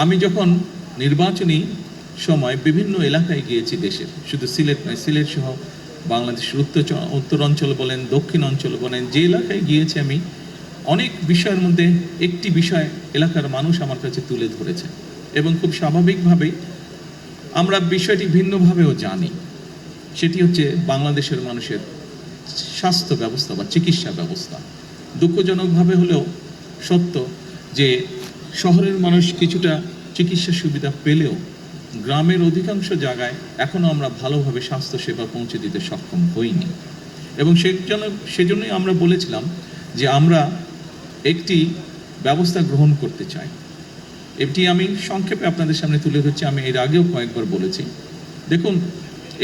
আমি যখন নির্বাচনী সময় বিভিন্ন এলাকায় গিয়েছি দেশের, শুধু সিলেট নয়, সিলেট সহ বাংলাদেশের উত্তরাঞ্চল বলেন, দক্ষিণ অঞ্চল বলেন, যে এলাকায় গিয়েছি আমি, অনেক বিষয়ের মধ্যে একটি বিষয় এলাকার মানুষ আমার কাছে তুলে ধরেছে এবং খুব স্বাভাবিকভাবেই আমরা বিষয়টি ভিন্নভাবেও জানি। সেটি হচ্ছে বাংলাদেশের মানুষের স্বাস্থ্য ব্যবস্থা বা চিকিৎসা ব্যবস্থা। দুঃখজনকভাবে হলেও সত্য যে শহরের মানুষ কিছুটা চিকিৎসা সুবিধা পেলেও গ্রামের অধিকাংশ জায়গায় এখনও আমরা ভালোভাবে স্বাস্থ্যসেবা পৌঁছে দিতে সক্ষম হইনি। এবং সেজন্যই আমরা বলেছিলাম যে আমরা একটি ব্যবস্থা গ্রহণ করতে চাই। এটি আমি সংক্ষেপে আপনাদের সামনে তুলে ধরছি। আমি এর আগেও কয়েকবার বলেছি। দেখুন,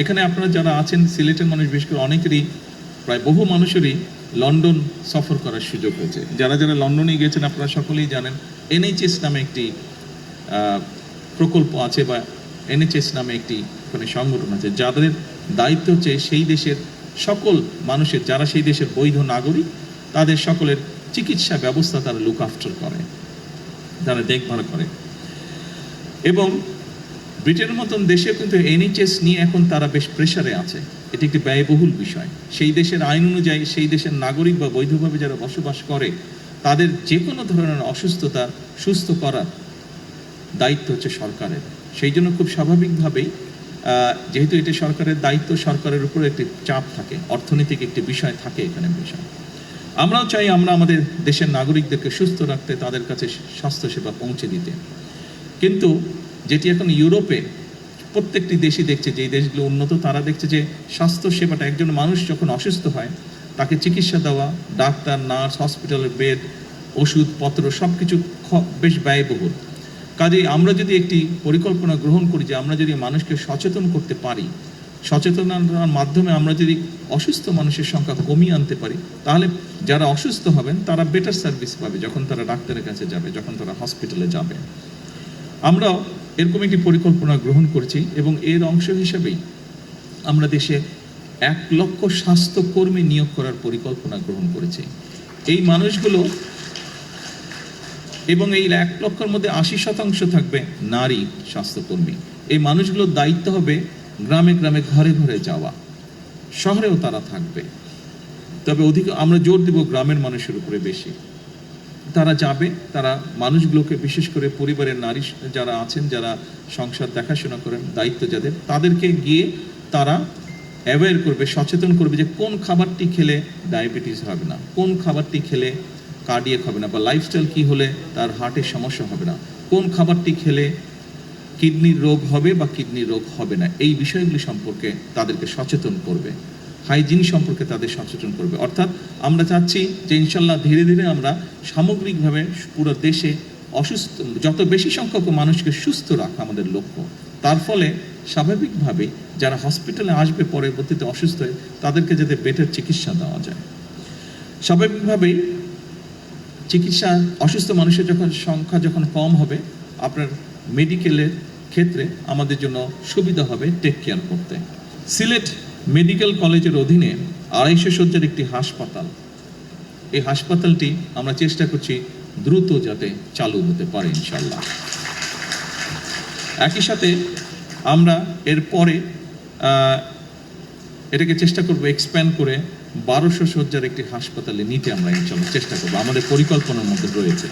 এখানে আপনারা যারা আছেন, সিলেটের মানুষ বিশেষ করে অনেকেরই, প্রায় বহু মানুষেরই লন্ডন সফর করার সুযোগ হয়েছে। যারা যারা লন্ডনে গিয়েছেন আপনারা সকলেই জানেন NHS নামে একটি প্রকল্প আছে বা NHS নামে একটি ওখানে সংগঠন আছে, যাদের দায়িত্ব হচ্ছে সেই দেশের সকল মানুষের, যারা সেই দেশের বৈধ নাগরিক, তাদের সকলের চিকিৎসা ব্যবস্থা তারা লুক আফটার করে, তারা দেখভাল করে। এবং ব্রিটেনের মতন দেশে কিন্তু NHS নিয়ে এখন তারা বেশ প্রেসারে আছে। এটি একটি ব্যয়বহুল বিষয়। সেই দেশের আইন অনুযায়ী সেই দেশের নাগরিক বা বৈধভাবে যারা বসবাস করে তাদের যে কোনো ধরনের অসুস্থতা সুস্থ করার দায়িত্ব হচ্ছে সরকারের। সেই জন্য খুব স্বাভাবিকভাবেই যেহেতু এটা সরকারের দায়িত্ব, সরকারের উপর একটি চাপ থাকে, অর্থনৈতিক একটি বিষয় থাকে এখানে বিষয়। আমরাও চাই আমরা আমাদের দেশের নাগরিকদেরকে সুস্থ রাখতে, তাদের কাছে স্বাস্থ্যসেবা পৌঁছে দিতে। কিন্তু যেটি এখন ইউরোপে প্রত্যেকটি দেশই দেখছে, যেই দেশগুলো উন্নত তারা দেখছে যে স্বাস্থ্যসেবাটা, একজন মানুষ যখন অসুস্থ হয় তাকে চিকিৎসা দেওয়া, ডাক্তার, নার্স, হসপিটালের বেড, ওষুধপত্র সব কিছু বেশ ব্যয়বহুল। কাজেই আমরা যদি একটি পরিকল্পনা গ্রহণ করি যে আমরা যদি মানুষকে সচেতন করতে পারি, সচেতনতার মাধ্যমে আমরা যদি অসুস্থ মানুষের সংখ্যা কমিয়ে আনতে পারি, তাহলে যারা অসুস্থ হবেন তারা বেটার সার্ভিস পাবে যখন তারা ডাক্তারের কাছে যাবে, যখন তারা হসপিটালে যাবে। আমরাও এরকম একটি পরিকল্পনা গ্রহণ করছি এবং এর অংশ হিসেবেই আমরা দেশে 1 লক্ষ স্বাস্থ্যকর্মী নিয়োগ করার পরিকল্পনা গ্রহণ করেছি। এই মানুষগুলো, এবং এই 1 লক্ষের মধ্যে 80% থাকবে নারী স্বাস্থ্যকর্মী। এই মানুষগুলোর দায়িত্ব হবে গ্রামে গ্রামে, ঘরে ঘরে যাওয়া। শহরেও তারা থাকবে, তবে আমরা জোর দিব গ্রামের মানুষের উপরে বেশি। তারা যাবে, তারা মানুষগুলোকে, বিশেষ করে পরিবারের নারী যারা আছেন, যারা সংসার দেখাশোনা করেন, দায়িত্ব যাদের, তাদেরকে গিয়ে তারা অ্যাওয়্যার করবে, সচেতন করবে যে কোন খাবারটি খেলে ডায়াবেটিস হবে না, কোন খাবারটি খেলে কার্ডিয়াক হবে না, বা লাইফস্টাইল কি হলে তার হার্টের সমস্যা হবে না, কোন খাবারটি খেলে কিডনির রোগ হবে বা কিডনির রোগ হবে না। এই বিষয়গুলি সম্পর্কে তাদেরকে সচেতন করবে, হাইজিন সম্পর্কে তাদের সচেতন করবে। অর্থাৎ আমরা চাচ্ছি যে ইনশাল্লাহ ধীরে ধীরে আমরা সামগ্রিকভাবে পুরো দেশে যত বেশি সংখ্যক মানুষকে সুস্থ রাখা আমাদের লক্ষ্য। তার ফলে স্বাভাবিকভাবেই যারা হসপিটালে আসবে পরবর্তীতে অসুস্থ হয়ে, তাদেরকে যাতে বেটার চিকিৎসা দেওয়া যায়। স্বাভাবিকভাবেই চিকিৎসা, অসুস্থ মানুষের সংখ্যা যখন কম হবে, আপনার মেডিকেলের ক্ষেত্রে আমাদের জন্য সুবিধা হবে টেক কেয়ার করতে। সিলেট মেডিকেল কলেজের অধীনে 250 শয্যার একটি হাসপাতাল, এই হাসপাতালটি আমরা চেষ্টা করছি দ্রুত যাতে চালু হতে পারে ইনশাল্লাহ। একই সাথে আমরা এরপরে এটাকে চেষ্টা করব এক্সপ্যান্ড করে 1200 শয্যার একটি হাসপাতালে নিতে আমরা ইনশাল্লাহ চেষ্টা করব, আমাদের পরিকল্পনার মধ্যে রয়েছে।